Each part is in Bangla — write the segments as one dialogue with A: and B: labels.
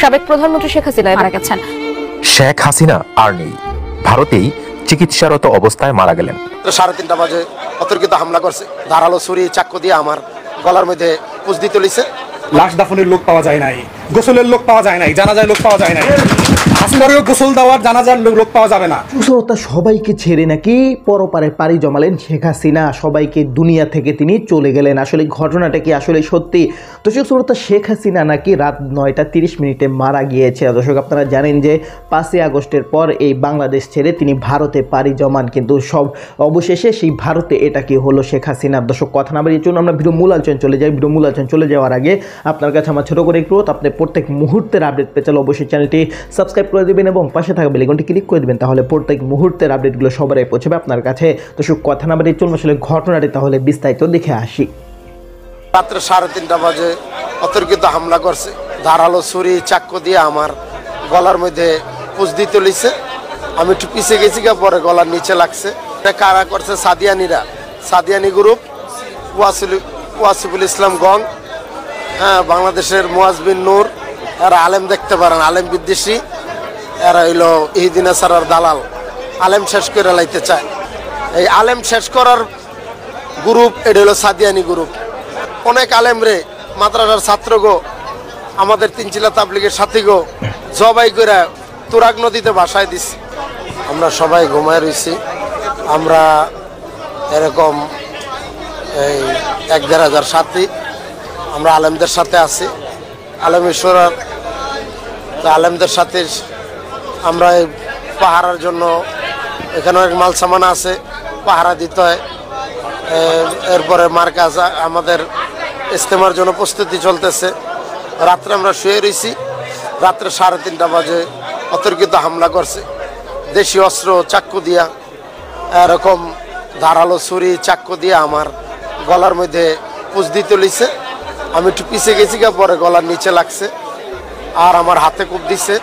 A: সাবেক প্রধানমন্ত্রী শেখ হাসিনা মারা গেছেন।
B: শেখ হাসিনা আর নেই, ভারতেই চিকিৎসারত অবস্থায় মারা গেলেন।
C: 3:30 বাজে অতর্কিত হামলা করছে, ধারালো ছুরি চাকু দিয়ে আমার গলার মধ্যে পুঁজ দিতে লিছে।
D: লাশ দাফনের লোক পাওয়া যায় নাই, গোসলের লোক পাওয়া যায় নাই, জানাজার লোক পাওয়া যায় নাই, আসমারেও গোসল দেওয়ার জানাজার লোক পাওয়া যাবে না।
E: সুশ্রোতা, সবাইকে ছেড়ে নাকি পরপারে পাড়ি জমালেন শেখ হাসিনা, সবাইকে দুনিয়া থেকে তিনি চলে গেলেন। আসলে ঘটনাটা কি আসলে সত্যি? তো সুশ্রোতা, শেখ হাসিনা নাকি রাত 9:30 মারা গিয়েছে। দর্শক, আপনারা জানেন যে 5ই আগস্টের পর এই বাংলাদেশ ছেড়ে তিনি ভারতে পাড়ি জমান, কিন্তু সব অবশেষে সেই ভারতে এটা কি হলো শেখ হাসিনার। দর্শক, কথা না বাড়িয়ে চলুন আমরা ভিডিও মূল আলোচনা চলে যাই। ভিডিও মূল আলোচনা চলে যাওয়ার আগে আপনার কাছে আমার ছোট করে একটু, আপনি প্রত্যেক মুহূর্তের আপডেট পেতে চাইলে অবশ্যই চ্যানেলটি সাবস্ক্রাইব করে দেবেন এবং পাশে থাকা বেল আইকনটি ক্লিক করে দেবেন, তাহলে প্রত্যেক মুহূর্তের আপডেটগুলো সবার আগে পৌঁছবে আপনার কাছে। তো কথা না বাড়িয়ে চলুন আসলে ঘটনাটি তাহলে বিস্তারিত দেখে আসি।
C: রাত্রে 3:30 বাজে অতর্কিত হামলা করছে, ধারালো ছুরি চাকু দিয়ে আমার গলার মধ্যে পুঁজ দিতে লিছে। আমি একটু পিছিয়ে গেছি, পরে গলার নিচে লাগছে। কারা করছে? সাদিয়ানিরা, সাদিয়ানি গ্রুপ, ওয়াসিফুল ইসলাম গং, হ্যাঁ, বাংলাদেশের মুয়াজ বিন নূর, এরা আলেম দেখতে পারেন, আলেম বিদ্বেষী। এরা হইল ইহিদিনা সারার দালাল, আলেম শেষ করে লাইতে চায়। এই আলেম শেষ করার গ্রুপ, এটা হলো সাদিয়ানি গ্রুপ। অনেক আলেম রে, মাদ্রাসার ছাত্র গো, আমাদের তিনচিলা তাবলিগের সাথী গো, জবাই করে তুরাগ নদীতে ভাসায় দিছি। আমরা সবাই ঘুমায় রয়েছি। আমরা এরকম এই 1-1.5 হাজার সাথী আমরা আলেমদের সাথে আছি। আলেমেশ্বরার আলেমদের সাথে আমরা এই পাহারার জন্য এখানে অনেক মাল সামান আছে, পাহারা দিতে হয়। এরপরে মার্কাজ আমাদের ইজতেমার জন্য প্রস্তুতি চলতেছে। রাত্রে আমরা শুয়ে রয়েছি। রাত্রে 3:30 বাজে অতর্কিত হামলা করছে, দেশি অস্ত্র চাকু দিয়া, এরকম ধারালো ছুরি চাকু দিয়ে আমার গলার মধ্যে পুঁজ দিতে লিছে। আমি একটু পিছিয়ে গেছি, পরে গলার নিচে লাগছে। আর আমার হাতে কূপ দিছে,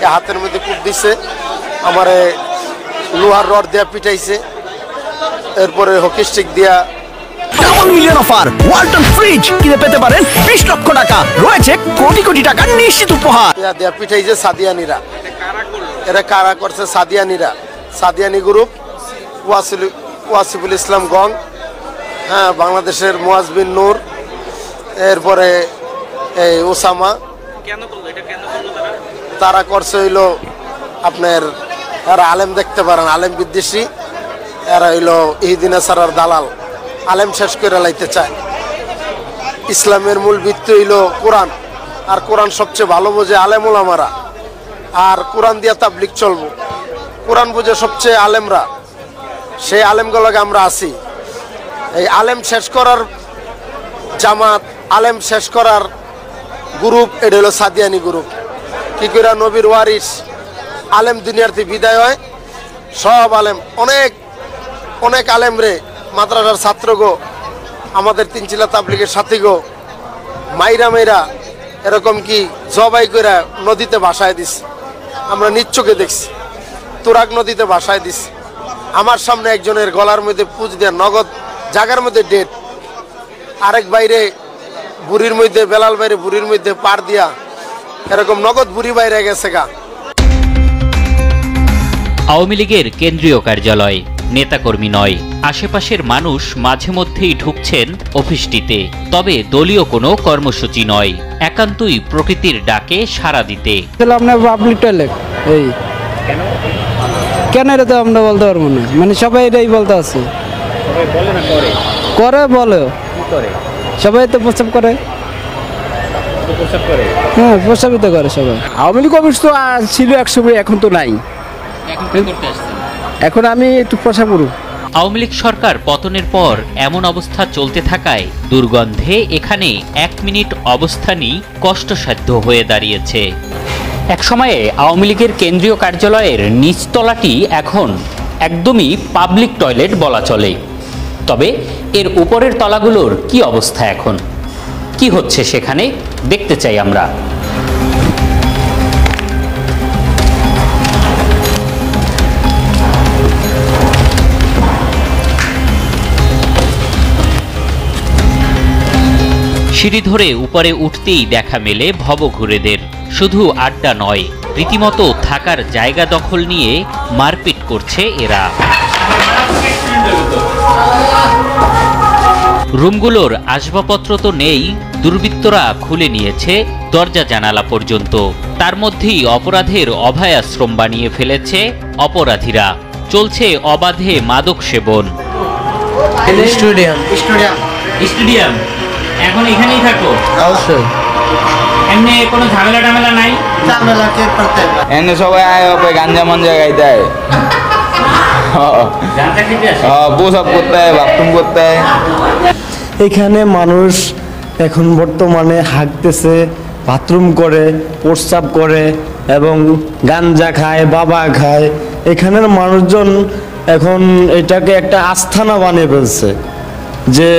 C: এই হাতের মধ্যে কূপ দিছে, আমার লোহার রড দিয়া পিটাইছে। এরপরে হকি স্টিক দিয়া।
F: Double million offer, Walton fridge কিনে পেতে পারেন 20 লক্ষ টাকা, রয়েছে কোটি কোটি টাকার নিশ্চিত উপহার।
C: দিয়া পিটাইছে সাদিয়ানিরা। এরা কারা করছে? সাদিয়ানিরা, সাদিয়ানি গ্রুপ, ওয়াসিফুল ইসলাম গং, হ্যাঁ, বাংলাদেশের মুয়াজ বিন নূর, এরপরে এই ওসামা। তারা করছে হইল আপনার, এরা আলেম দেখতে পারেন, আলেম বিদ্বেষী। এরা হইল ইহিদিনা সারার দালাল, আলেম শেষ করে লাইতে চায়। ইসলামের মূল ভিত্তি হইল কোরআন, আর কোরআন সবচেয়ে ভালো বোঝে আলেম ওলামারা। আর কোরআন দিয়া তাবলিগ চলবো, কোরআন বোঝে সবচেয়ে আলেমরা। সেই আলেমগুলোকে আমরা আছি। এই আলেম শেষ করার জামাত, আলেম শেষ করার গ্রুপ, এটা হলো সাদিয়ানি গ্রুপ। কি করে নবীর ওয়ারিস আলেম দুনিয়ার থেকে বিদায় হয়? সব আলেম, অনেক অনেক আলেম রে, মাদ্রাসার ছাত্র গো, আমাদের তিনচিলা তাবলিগের সাথী গো, মাইরা এরকম কি জবাই করে নদীতে ভাসায় দিস। আমরা নিচ্চকে দেখছি, তুরাগ নদীতে ভাসায় দিস। আমার সামনে একজনের গলার মধ্যে পুঁজ দেওয়া, নগদ জায়গার মধ্যে ডেট। আরেক বাইরে বুড়ির মধ্যে, বেলাল বাইরে বুড়ির মধ্যে পার দিয়া, এরকম নগদ বুড়ি বাইরে গেছে গা।
G: আওয়ামী লীগের কেন্দ্রীয় কার্যালয়, নেতাকর্মী নয়, আশেপাশের মানুষ মাঝে মধ্যেই ঢুকছেন অফিসটিতে। তবে দলীয় কোনো কর্মসূচি নয়, একান্তই প্রকৃতির ডাকে সাড়া দিতে।
H: পাবলিক টয়লেট এই কেন এটা তো আমরা বলতে পারবো না, মানে সবাই এটাই বলতে আছে। করে বলে সবাই তো প্রস্তাব করে, হ্যাঁ প্রস্তাবিত করে সবাই। আওয়ামী লীগ অফিস তো ছিল একসময়, এখন তো নাই। এখন আমি একটু প্রস্তাব করব।
G: আওয়ামী লীগ সরকার পতনের পর এমন অবস্থা চলতে থাকায় দুর্গন্ধে এখানে 1 মিনিট অবস্থানই কষ্টসাধ্য হয়ে দাঁড়িয়েছে। একসময়ে আওয়ামী লীগের কেন্দ্রীয় কার্যালয়ের নিচতলাটি এখন একদমই পাবলিক টয়লেট বলা চলে। তবে এর উপরের তলাগুলোর কি অবস্থা এখন, কি হচ্ছে সেখানে দেখতে চাই আমরা। সিঁড়ি ধরে উপরে উঠতেই দেখা মেলে ভবঘুরেদের। শুধু আড্ডা নয়, রীতিমতো থাকার জায়গা দখল নিয়ে মারপিট করছে এরা। রুমগুলোর আসবাবপত্র তো নেই, দুর্বৃত্তরা খুলে নিয়েছে দরজা জানালা পর্যন্ত। তার মধ্যেই অপরাধের অভয়াশ্রম বানিয়ে ফেলেছে অপরাধীরা। চলছে অবাধে মাদক সেবন। স্টেডিয়াম এখন এখানেই থাকো?
I: অবশ্যই।
G: এমনি কোনো ঝামেলা টামেলা নাই?
I: ঝামেলা কে করতে এনে সবাই আয় হবে গাঞ্জা মাঞ্জা গাইতে হয়, প্রসাব করতে হয়, বাথরুম করতে হয়।
J: এখানে মানুষ এখন বর্তমানে হাঁকতেছে, বাথরুম করে, প্রস্রাব করে এবং গাঞ্জা খায়, বাবা খায়। এখানের মানুষজন এখন এটাকে একটা আস্থানা বানিয়ে ফেলছে যে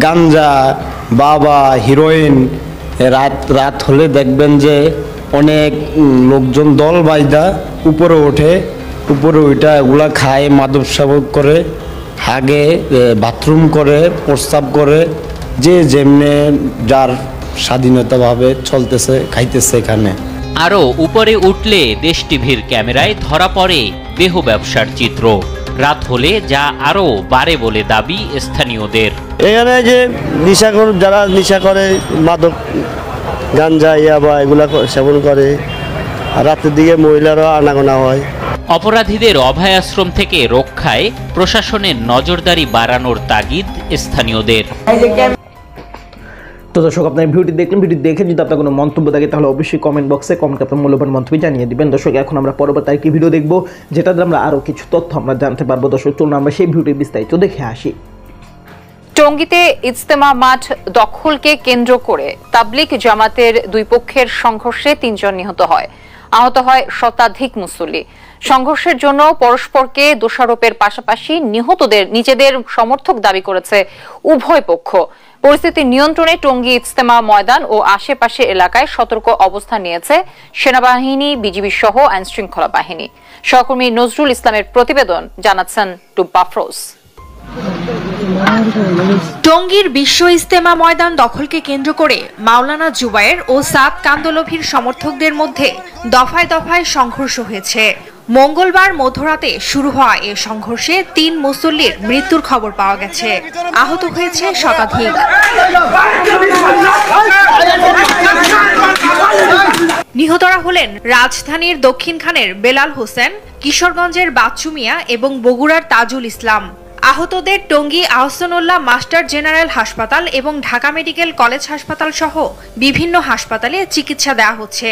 J: গাঞ্জা, বাবা, হিরোইন। রাত হলে দেখবেন যে অনেক লোকজন দল বাইদা উপরে ওঠে, উপরে ওইটা এগুলা খায়, মাদক সেবন করে, হাগে, বাথরুম করে, প্রস্রাব করে, যে যেমনে যার স্বাধীনতাভাবে চলতেছে, খাইতেছে এখানে।
G: আরও উপরে উঠলে দেশ টিভির ক্যামেরায় ধরা পড়ে দেহ ব্যবসার চিত্র। রাত হলে যা আরও বাড়ে বলে দাবি স্থানীয়দের।
J: এখানে যে যারা নেশা করে, মাদক, গাঞ্জা, ইয়াবা এগুলা সেবন করে, রাতের দিকে মহিলারাও আনাগোনা হয়।
G: অপরাধীদের অভয়াশ্রম থেকে রক্ষায় প্রশাসনের নজরদারি বাড়ানোর তাগিদ স্থানীয়দের।
E: তো দর্শক, আপনার ভিডিওটি দেখলেন, ভিডিও দেখে যদি আপনার কোনো মন্তব্য থাকে তাহলে অবশ্যই কমেন্ট বক্সে আপনার মূল্যবান মন্তব্য জানিয়ে দিবেন। দর্শক, এখন আমরা পরবর্তী একটি ভিডিও দেখব, যেটাতে আমরা আরও কিছু তথ্য আমরা জানতে পারবো। দর্শক, চলুন আমরা সেই ভিডিওটি বিস্তারিত দেখে আসি।
A: টঙ্গীতে ইজতেমা মাঠ দখলকে কেন্দ্র করে তাবলিগ জামাতের দুই পক্ষের সংঘর্ষে ৩ জন নিহত হয়, আহত হয় শতাধিক মুসল্লি। সংঘর্ষের জন্য পরস্পরকে দোষারোপের পাশাপাশি নিহতদের নিজেদের সমর্থক দাবি করেছে উভয় পক্ষ। পরিস্থিতি নিয়ন্ত্রণে টঙ্গী ইজতেমা ময়দান ও আশেপাশে এলাকায় সতর্ক অবস্থান নিয়েছে সেনাবাহিনী, বিজিবি সহ আইনশৃঙ্খলা বাহিনী। সহকর্মী নজরুল ইসলামের প্রতিবেদন, জানাচ্ছেন টুব্বা ফ্রোজ।
K: টঙ্গীর বিশ্ব ইজতেমা ময়দান দখলকে কেন্দ্র করে মাওলানা জুবায়ের ও সাদ কান্দলভির সমর্থকদের মধ্যে দফায় দফায় সংঘর্ষ হয়েছে। মঙ্গলবার মধ্যরাতে শুরু হওয়া এ সংঘর্ষে ৩ মুসল্লির মৃত্যুর খবর পাওয়া গেছে, আহত হয়েছে শতাধিক। নিহতরা হলেন রাজধানীর দক্ষিণখানের বেলাল হোসেন, কিশোরগঞ্জের বাচ্চু মিয়া এবং বগুড়ার তাজুল ইসলাম। আহতদের টঙ্গী আহসানুল্লাহ মাস্টার জেনারেল হাসপাতাল এবং ঢাকা মেডিকেল কলেজ হাসপাতাল সহ বিভিন্ন হাসপাতালে চিকিৎসা দেওয়া হচ্ছে।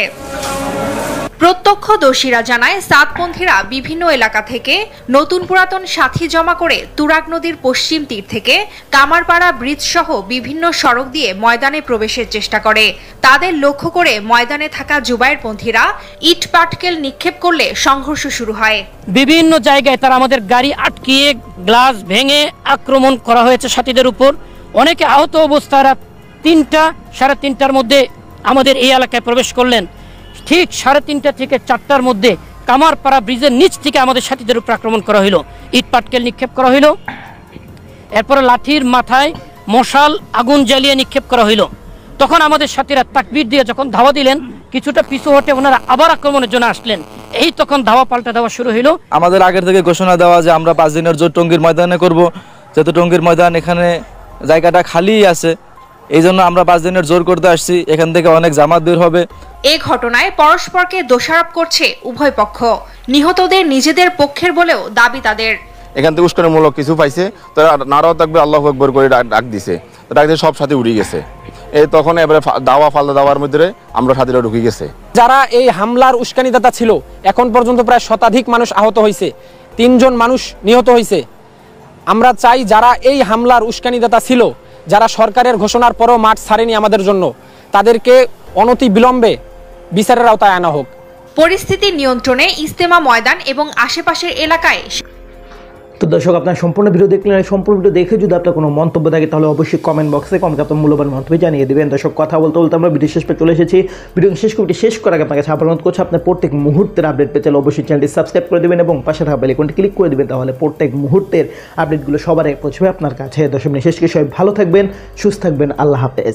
K: প্রত্যক্ষদর্শীরা জানায়, সাতপন্থীরা বিভিন্ন এলাকা থেকে নতুন পুরাতন সাথী জমা করে তুরাগ নদীর পশ্চিম তীর থেকে কামারপাড়া ব্রিজ সহ বিভিন্ন সড়ক দিয়ে ময়দানে প্রবেশের চেষ্টা করে। তাদের লক্ষ্য করে ময়দানে থাকা জুবায়েরপন্থীরা ইট পাটকেল নিক্ষেপ করলে সংঘর্ষ শুরু হয়।
L: বিভিন্ন জায়গায় তারা আমাদের গাড়ি আটকিয়ে গ্লাস ভেঙে আক্রমণ করা হয়েছে সাথীদের উপর। অনেকে আহত অবস্থায় 3টা, 3:30টার মধ্যে আমাদের এই এলাকায় প্রবেশ করলেন। ঠিক 3:30টা থেকে 4টার মধ্যে কামারপাড়া ব্রিজের নিচ থেকে আমাদের সাথীদের উপর আক্রমণ করা হইল, ইট পাটকেল নিক্ষেপ করা হইল। এরপরে লাঠির মাথায় মশাল আগুন জ্বালিয়ে নিক্ষেপ করা হইল। তখন আমাদের সাথীরা তাকবীর দিয়ে যখন ধাওয়া দিলেন, কিছুটা পিছু হটে ওনারা আবার আক্রমণের জন্য আসলেন। এই তখন ধাওয়া পাল্টা ধাওয়া শুরু হইল।
I: আমাদের আগের থেকে ঘোষণা দেওয়া যে আমরা 5 দিনের জোর টঙ্গীর ময়দানে করব, যেহেতু টঙ্গীর ময়দান এখানে জায়গাটা খালি আছে, এই জন্য আমরা 5 দিনের জোর করতে আসছি। এখান থেকে অনেক জামাত বের হবে।
K: এই ঘটনায় পরস্পরকে দোষারোপ করছে উভয় পক্ষ। নিহতদের নিজেদের পক্ষের বলেও দাবি তাদের।
M: এখান থেকে উস্কানিমূলক কিছু পাইছে, তারা নারাও থাকবে আল্লাহু আকবার করে ডাক দিছে, ডাক দিয়ে সব সাথে উড়ে গেছে। এই তখন এবারে দাওয়া ফালদা দাওয়ার মধ্যে আমরা সাথীরা ঢুকে গেছে।
N: যারা এই হামলার উস্কানিদাতা ছিল, এখন পর্যন্ত প্রায় শতাধিক মানুষ আহত হয়েছে, 3 জন মানুষ নিহত হয়েছে। আমরা চাই যারা এই হামলার উস্কানিদাতা ছিল, যারা সরকারের ঘোষণার পরও মাঠ ছাড়েনি আমাদের জন্য, তাদেরকে অনতি বিলম্বে বিচারের আওতায় আনা হোক।
K: পরিস্থিতি নিয়ন্ত্রণে ইজতেমা ময়দান এবং আশেপাশের এলাকায়
E: তো দর্শক, আপনার সম্পূর্ণ ভিডিও দেখলেন। সম্পূর্ণ ভিডিও দেখে যদি আপনার কোনো মন্তব্য থাকে তাহলে অবশ্যই কমেন্ট বক্সে আপনার মূল্যবান মন্তব্য জানিয়ে দেবেন। দর্শক, কথা বলতে বলতে আমরা ভিডিও শেষ পেয়ে চলে এসেছি। ভিডিও শেষ করার আগে আপনাকে অনুরোধ করছি, আপনার প্রত্যেক মুহূর্তের আপডেট পেতে চাইলে অবশ্যই চ্যানেলটি সাবস্ক্রাইব করে দেবেন এবং পাশে থাকা বেল আইকনটি ক্লিক করে দেবেন, তাহলে প্রত্যেক মুহূর্তের আপডেটগুলো সবার আগে পৌঁছবে আপনার কাছে। দর্শক, শেষ সবাই ভালো থাকবেন, সুস্থ থাকবেন, আল্লাহ হাফেজ।